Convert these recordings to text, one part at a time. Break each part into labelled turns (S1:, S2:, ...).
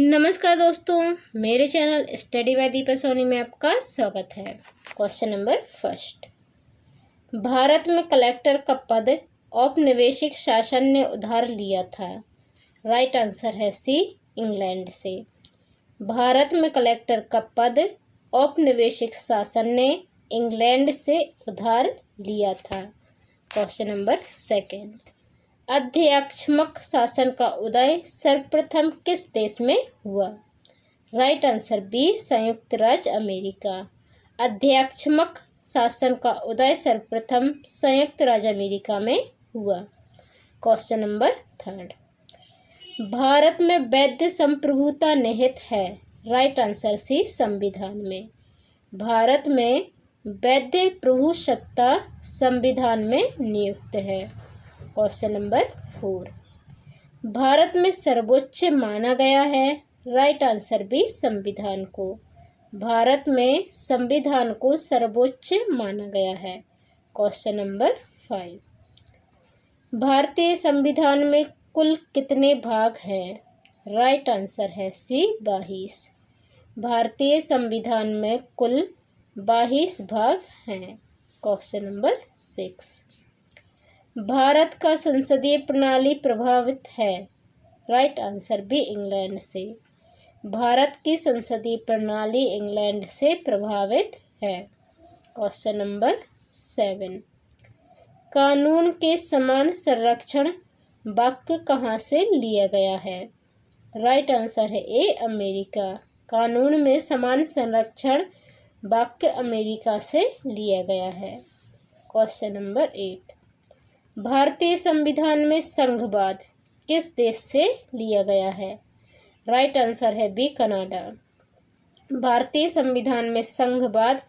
S1: नमस्कार दोस्तों, मेरे channel study by Deepa Soni में आपका स्वागत है। क्वेश्चन नंबर फर्स्ट, भारत में कलेक्टर का पद औपनिवेशिक शासन ने उधार लिया था। राइट आंसर है सी, इंग्लैंड से। भारत में कलेक्टर का पद औपनिवेशिक शासन ने इंग्लैंड से उधार लिया था। क्वेश्चन नंबर सेकेंड, अध्यक्षात्मक शासन का उदय सर्वप्रथम किस देश में हुआ? राइट आंसर बी, संयुक्त राज्य अमेरिका। अध्यक्षात्मक शासन का उदय सर्वप्रथम संयुक्त राज्य अमेरिका में हुआ। क्वेश्चन नंबर थर्ड, भारत में वैध संप्रभुता निहित है। राइट आंसर सी, संविधान में। भारत में वैध प्रभुसत्ता संविधान में नियुक्त है। क्वेश्चन नंबर 4, भारत में सर्वोच्च माना गया है। राइट आंसर बी, संविधान को। भारत में संविधान को सर्वोच्च माना गया है। क्वेश्चन नंबर 5, भारतीय संविधान में कुल कितने भाग हैं? राइट आंसर है सी, 22। भारतीय संविधान में कुल 22 भाग हैं। क्वेश्चन नंबर 6, भारत का संसदीय प्रणाली प्रभावित है। राइट आंसर बी, इंग्लैंड से। भारत की संसदीय प्रणाली इंग्लैंड से प्रभावित है। क्वेश्चन नंबर 7, कानून के समान संरक्षण वाक्य कहाँ से लिया गया है? राइट आंसर है ए, अमेरिका। कानून में समान संरक्षण वाक्य अमेरिका से लिया गया है। क्वेश्चन नंबर 8, भारतीय संविधान में संघवाद किस देश से लिया गया है? राइट आंसर है बी, कनाडा। भारतीय संविधान में संघवाद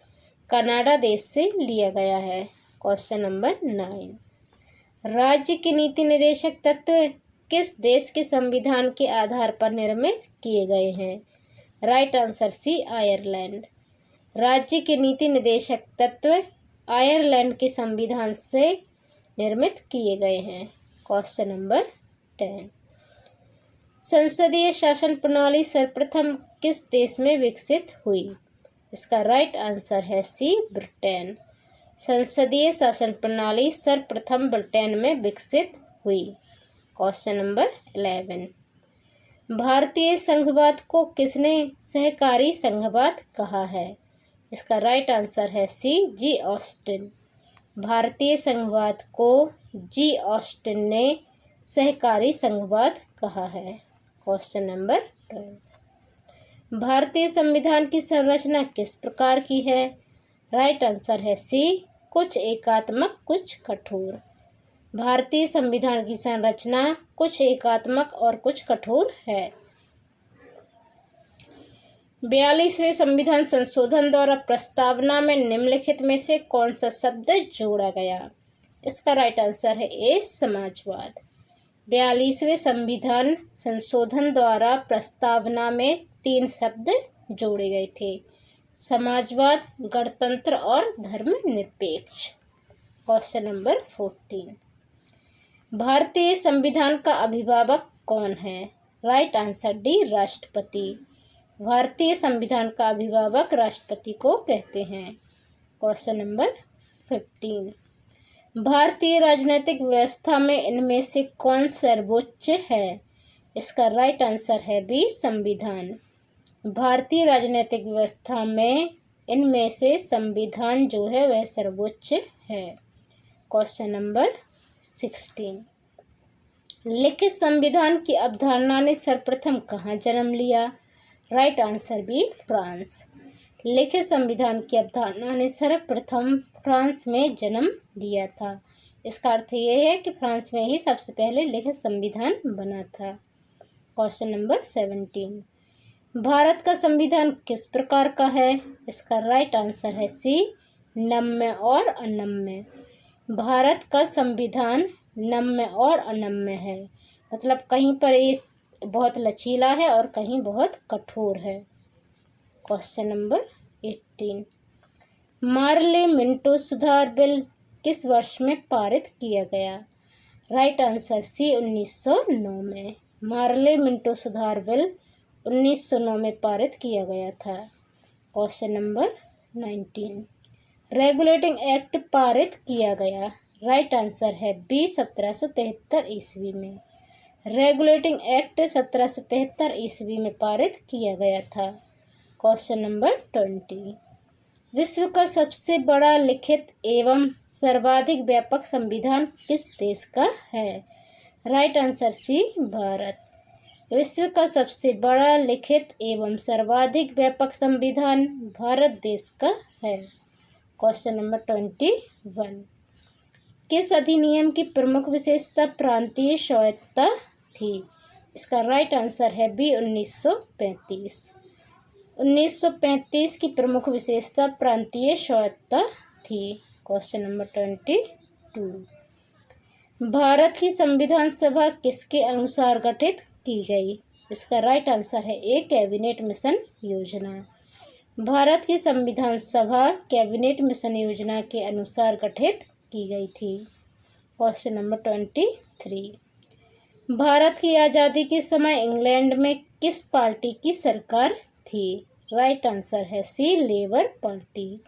S1: कनाडा देश से लिया गया है। क्वेश्चन नंबर 9, राज्य के नीति निर्देशक तत्व किस देश के संविधान के आधार पर निर्मित किए गए हैं? Right answer C, Ireland. राज्य के नीति निर्देशक तत्व आयरलैंड के संविधान से निर्मित किए गए हैं। क्वेश्चन नंबर 10, संसदीय शासन प्रणाली सर्वप्रथम किस देश में विकसित हुई? इसका राइट आंसर है सी, ब्रिटेन। संसदीय शासन प्रणाली सर्वप्रथम ब्रिटेन में विकसित हुई। क्वेश्चन नंबर 11, भारतीय संघवाद को किसने सहकारी संघवाद कहा है? इसका राइट आंसर है सी, जी ऑस्टिन। भारतीय संघवाद को जी ऑस्टिन ने सहकारी संघवाद कहा है। क्वेश्चन नंबर 12, भारतीय संविधान की संरचना किस प्रकार की है? राइट आंसर है सी, कुछ एकात्मक कुछ कठोर। भारतीय संविधान की संरचना कुछ एकात्मक और कुछ कठोर है। 42वें संविधान संशोधन द्वारा प्रस्तावना में निम्नलिखित में से कौन सा शब्द जोड़ा गया? इसका राइट आंसर है ए, समाजवाद। 42वें संविधान संशोधन द्वारा प्रस्तावना में 3 शब्द जोड़े गए थे: समाजवाद, गणतंत्र और धर्मनिरपेक्ष। क्वेश्चन नंबर 14, भारतीय संविधान का अभिभावक कौन है? राइट आंसर डी, राष्ट्रपति। भारतीय संविधान का अभिभावक राष्ट्रपति को कहते हैं। क्वेश्चन नंबर 15, भारतीय राजनीतिक व्यवस्था में इनमें से कौन सर्वोच्च है? इसका राइट आंसर है बी, संविधान। भारतीय राजनीतिक व्यवस्था में इनमें से संविधान जो है वह सर्वोच्च है। क्वेश्चन नंबर 16, लिखित संविधान की अवधारणा ने सर्वप्रथम कहाँ जन्म लिया? Right answer B, France. लिखित संविधान की अवधारणा ने सर्वप्रथम फ्रांस में जन्म लिया था। इसका अर्थ यह है कि फ्रांस में ही सबसे पहले लिखित संविधान बना था। क्वेश्चन नंबर 17, भारत का संविधान किस प्रकार का है? इसका राइट आंसर है सी, नम्य और अनम्य। भारत का संविधान नम्य और अनम्य है, मतलब कहीं पर ये बहुत लचीला है और कहीं बहुत कठोर है। क्वेश्चन नंबर 18, मार्ले मिंटो सुधार बिल किस वर्ष में पारित किया गया? राइट आंसर सी, 1909 में। मार्ले मिंटो सुधार बिल 1909 में पारित किया गया था? Question number 19। रेगुलेटिंग एक्ट पारित किया गया? राइट आंसर है बी 1773 ईस्वी में। रेगुलेटिंग एक्ट 1773 ईस्वी में पारित किया गया था। Question number 20। विश्व का सबसे बड़ा लिखित एवं सर्वाधिक व्यापक संविधान किस देश का है? Right answer C Bharat. विश्व का सबसे बड़ा लिखित एवं सर्वाधिक व्यापक संविधान भारत देश का है। Question number 21। किस अधिनियम की प्रमुख विशेषता प्रांतीय स्वायत्तता थी? इसका राइट आंसर है बी 1935। 1935 की प्रमुख विशेषता प्रांतीय स्वायत्तता थी। Question number 22। भारत की संविधान सभा किसके अनुसार गठित की गई? इसका राइट आंसर है ए कैबिनेट मिशन योजना। भारत की संविधान सभा कैबिनेट मिशन योजना के अनुसार गठित की गई थी। Question number 23। भारत की आज़ादी के समय इंग्लैंड में किस पार्टी की सरकार थी? राइट आंसर है सी लेबर पार्टी।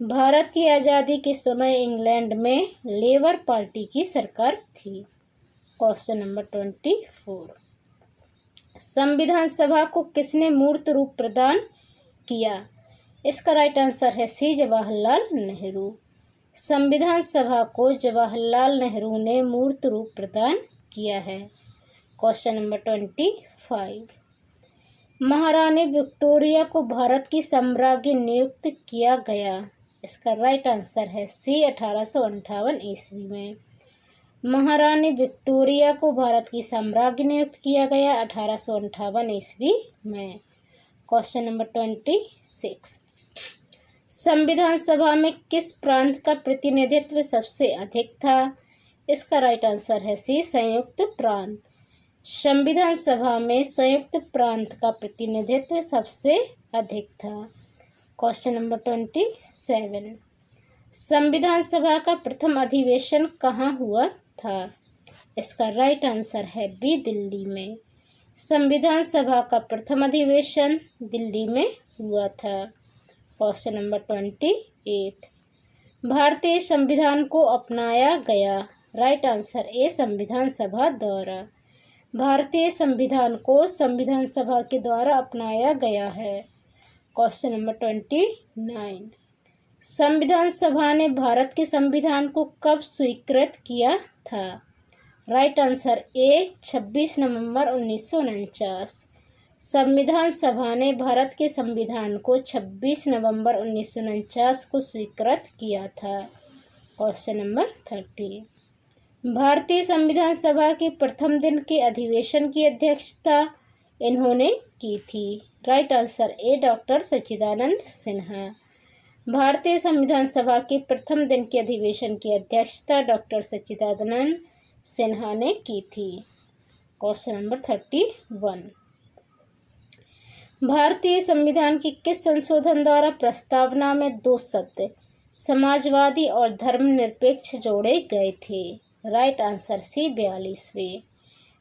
S1: भारत की आज़ादी के समय इंग्लैंड में लेबर पार्टी की सरकार थी। Question number 24। संविधान सभा को किसने मूर्त रूप प्रदान किया? इसका राइट आंसर है सी जवाहरलाल नेहरू। संविधान सभा को जवाहरलाल नेहरू ने मूर्त रूप प्रदान किया है। Question number 25। महारानी विक्टोरिया को भारत की सम्राज्ञी नियुक्त किया गया? इसका राइट आंसर है सी 1858 ईस्वी में। महारानी विक्टोरिया को भारत की सम्राज्ञी नियुक्त किया गया 1858 ईस्वी में। Question number 26। संविधान सभा में किस प्रांत का प्रतिनिधित्व सबसे अधिक था? इसका राइट आंसर है सी संयुक्त प्रांत। संविधान सभा में संयुक्त प्रांत का प्रतिनिधित्व सबसे अधिक था। Question number 27। संविधान सभा का प्रथम अधिवेशन कहाँ हुआ था? इसका राइट आंसर है बी दिल्ली में। संविधान सभा का प्रथम अधिवेशन दिल्ली में हुआ था। Question number 28। भारतीय संविधान को अपनाया गया? राइट आंसर ए संविधान सभा द्वारा। भारतीय संविधान को संविधान सभा के द्वारा अपनाया गया है। Question number 29। संविधान सभा ने भारत के संविधान को कब स्वीकृत किया था? राइट आंसर ए 26 नवंबर 1949। संविधान सभा ने भारत के संविधान को 26 नवंबर 1949 को स्वीकृत किया था। Question number 30। भारतीय संविधान सभा के प्रथम दिन के अधिवेशन की अध्यक्षता इन्होंने की थी? राइट आंसर ए डॉक्टर सच्चिदानंद सिन्हा। भारतीय संविधान सभा के प्रथम दिन के अधिवेशन की अध्यक्षता डॉक्टर सच्चिदानंद सिन्हा ने की थी। Question number 31। भारतीय संविधान के किस संशोधन द्वारा प्रस्तावना में दो शब्द समाजवादी और धर्मनिरपेक्ष जोड़े गए थे? राइट आंसर सी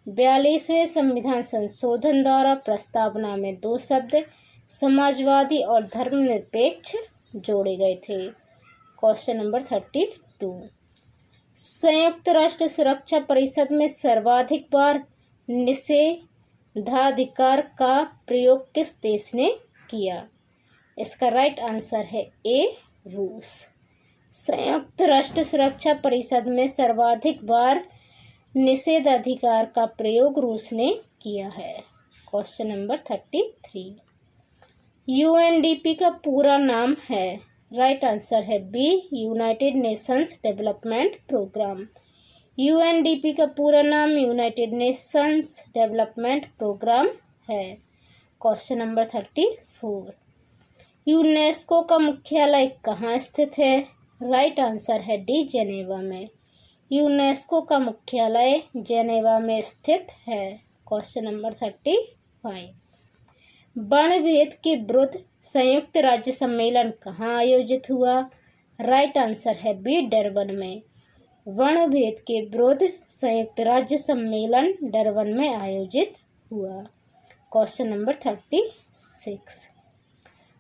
S1: 42वें संविधान संशोधन द्वारा प्रस्तावना में दो शब्द समाजवादी और धर्मनिरपेक्ष जोड़े गए थे। Question number 32। संयुक्त राष्ट्र सुरक्षा परिषद में सर्वाधिक बार निषेधाधिकार का प्रयोग किस देश ने किया? इसका राइट आंसर है ए रूस। संयुक्त राष्ट्र सुरक्षा परिषद में सर्वाधिक बार निषेधाधिकार का प्रयोग रूस ने किया है। Question number 33। यूएनडीपी का पूरा नाम है? राइट आंसर है B United Nations Development Programme. UNDP का पूरा नाम यूनाइटेड नेशंस डेवलपमेंट प्रोग्राम है। Question number 34। यूनेस्को का मुख्यालय कहाँ स्थित है? राइट आंसर है डी जेनेवा में। यूनेस्को का मुख्यालय जेनेवा में स्थित है। Question number 35। वर्णभेद के विरुद्ध संयुक्त राज्य सम्मेलन कहाँ आयोजित हुआ? राइट आंसर है बी डरबन में। वर्णभेद के विरुद्ध संयुक्त राज्य सम्मेलन डरबन में आयोजित हुआ। Question number 36।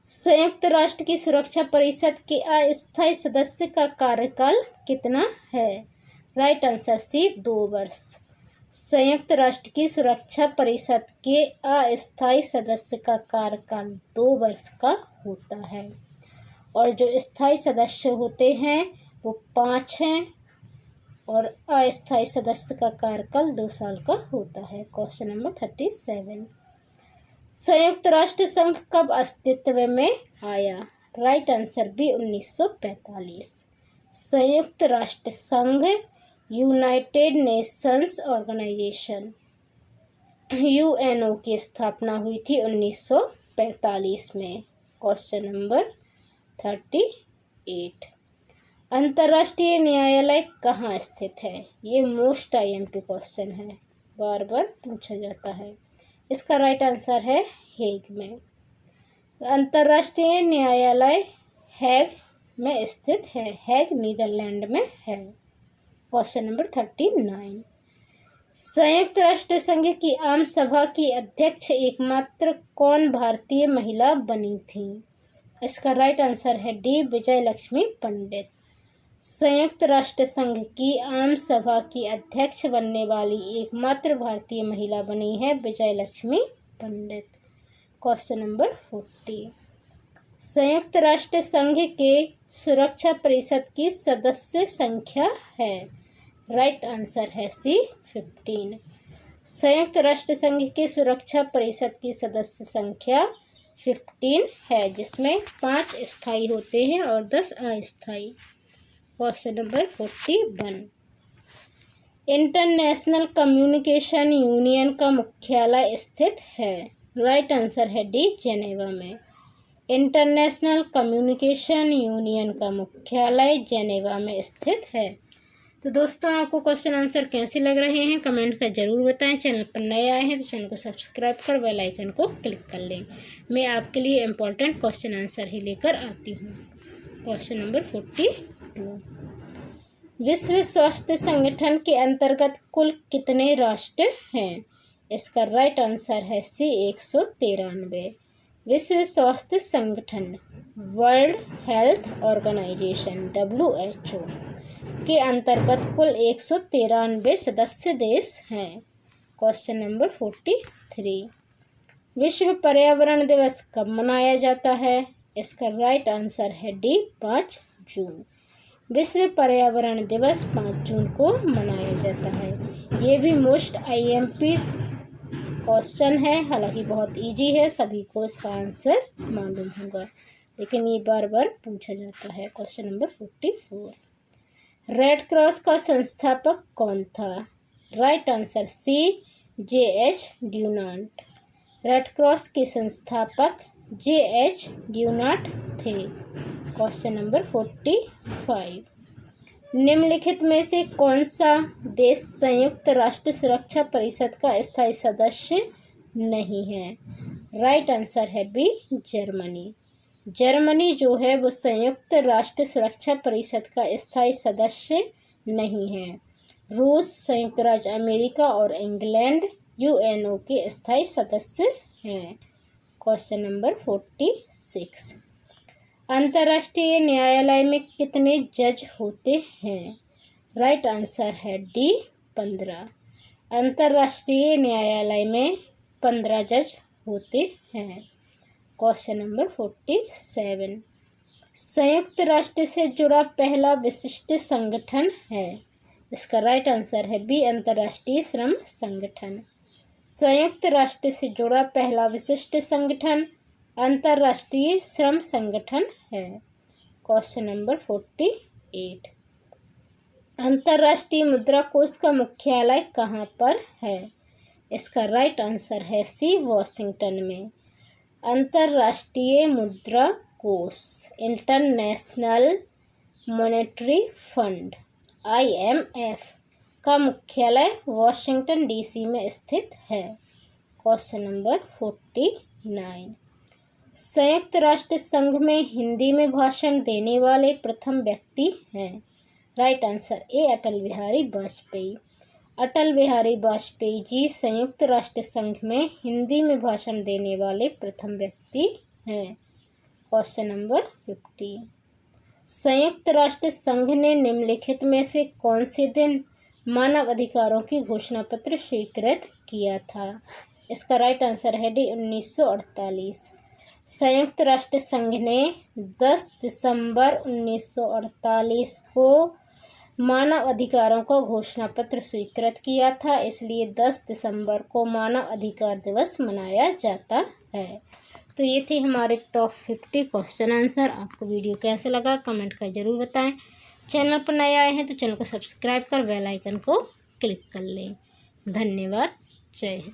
S1: संयुक्त राष्ट्र की सुरक्षा परिषद के अस्थायी सदस्य का कार्यकाल कितना है? राइट आंसर सी 2 वर्ष। संयुक्त राष्ट्र की सुरक्षा परिषद के अस्थायी सदस्य का कार्यकाल 2 वर्ष का होता है और जो स्थायी सदस्य होते हैं वो 5 हैं और अस्थायी सदस्य का कार्यकाल 2 साल का होता है। Question number 37। संयुक्त राष्ट्र संघ कब अस्तित्व में आया? Right answer B 1945। संयुक्त राष्ट्र संघ यूनाइटेड नेशंस ऑर्गेनाइजेशन यूएनओ की स्थापना हुई थी 1945 में। Question number 38। अंतर्राष्ट्रीय न्यायालय कहाँ स्थित है? ये मोस्ट आईएमपी क्वेश्चन है, बार बार पूछा जाता है। इसका राइट आंसर है हेग में। अंतर्राष्ट्रीय न्यायालय हेग में स्थित है। हेग नीदरलैंड में है। Question number 39। संयुक्त राष्ट्र संघ की आम सभा की अध्यक्ष एकमात्र कौन भारतीय महिला बनी थी? इसका राइट आंसर है डी विजय लक्ष्मी पंडित। संयुक्त राष्ट्र संघ की आम सभा की अध्यक्ष बनने वाली एकमात्र भारतीय महिला बनी है विजय लक्ष्मी पंडित। Question number 40। संयुक्त राष्ट्र संघ के सुरक्षा परिषद की सदस्य संख्या है? राइट आंसर है सी 15। संयुक्त राष्ट्र संघ के सुरक्षा परिषद की सदस्य संख्या 15 है, जिसमें 5 स्थायी होते हैं और 10 अस्थायी। Question number 41। International communication union का मुख्यालय स्थित है? राइट आंसर है डी जेनेवा में। इंटरनेशनल कम्युनिकेशन यूनियन का मुख्यालय जेनेवा में स्थित है। तो दोस्तों, आपको क्वेश्चन आंसर कैसे लग रहे हैं कमेंट कर ज़रूर बताएं। चैनल पर नए आए हैं तो चैनल को सब्सक्राइब कर बेल आइकन को क्लिक कर लें। मैं आपके लिए इम्पोर्टेंट क्वेश्चन आंसर ही लेकर आती हूँ। Question number 42। विश्व स्वास्थ्य संगठन के अंतर्गत कुल कितने राष्ट्र हैं? इसका राइट आंसर है सी 193। विश्व स्वास्थ्य संगठन वर्ल्ड हेल्थ ऑर्गेनाइजेशन WHO के अंतर्गत कुल 193 सदस्य देश हैं। Question number 43। विश्व पर्यावरण दिवस कब मनाया जाता है? इसका राइट आंसर है डी 5 जून। विश्व पर्यावरण दिवस 5 जून को मनाया जाता है। ये भी मोस्ट आईएमपी क्वेश्चन है, हालांकि बहुत इजी है, सभी को इसका आंसर मालूम होगा, लेकिन ये बार बार पूछा जाता है। Question number 44। रेड क्रॉस का संस्थापक कौन था? Right answer C JH Dunant. Red cross के संस्थापक JH ड्यूनांट थे। Question number 45। निम्नलिखित में से कौन सा देश संयुक्त राष्ट्र सुरक्षा परिषद का स्थायी सदस्य नहीं है? राइट आंसर है बी जर्मनी। जर्मनी जो है वो संयुक्त राष्ट्र सुरक्षा परिषद का स्थायी सदस्य नहीं है। रूस, संयुक्त राज्य अमेरिका और इंग्लैंड UNO के स्थायी सदस्य हैं। Question number 46। अंतर्राष्ट्रीय न्यायालय में कितने जज होते हैं? राइट आंसर है डी 15। अंतर्राष्ट्रीय न्यायालय में 15 जज होते हैं। Question number 47। संयुक्त राष्ट्र से जुड़ा पहला विशिष्ट संगठन है? इसका राइट आंसर है बी अंतर्राष्ट्रीय श्रम संगठन। संयुक्त राष्ट्र से जुड़ा पहला विशिष्ट संगठन अंतर्राष्ट्रीय श्रम संगठन है। Question number 48। अंतर्राष्ट्रीय मुद्रा कोष का मुख्यालय कहाँ पर है? इसका राइट आंसर है सी वॉशिंगटन में। अंतर्राष्ट्रीय मुद्रा कोष इंटरनेशनल मॉनेटरी फंड IMF का मुख्यालय वॉशिंगटन DC में स्थित है। Question number 49। संयुक्त राष्ट्र संघ में हिंदी में भाषण देने वाले प्रथम व्यक्ति हैं? Right answer A Atal Bihari Vajpayee. Atal Bihari Vajpayee ji संयुक्त राष्ट्र संघ में हिंदी में भाषण देने वाले प्रथम व्यक्ति हैं। Question number 50। संयुक्त राष्ट्र संघ ने निम्नलिखित में से कौन से दिन मानव अधिकारों की घोषणा पत्र स्वीकृत किया था? इसका राइट आंसर है डी 1948। संयुक्त राष्ट्र संघ ने 10 दिसंबर 1948 को मानव अधिकारों का घोषणा पत्र स्वीकृत किया था, इसलिए 10 दिसंबर को मानव अधिकार दिवस मनाया जाता है। तो ये थे हमारे टॉप 50 क्वेश्चन आंसर। आपको वीडियो कैसा लगा कमेंट कर ज़रूर बताएं। चैनल पर नए आए हैं तो चैनल को सब्सक्राइब कर बेल आइकन को क्लिक कर लें। धन्यवाद। जय हिंद।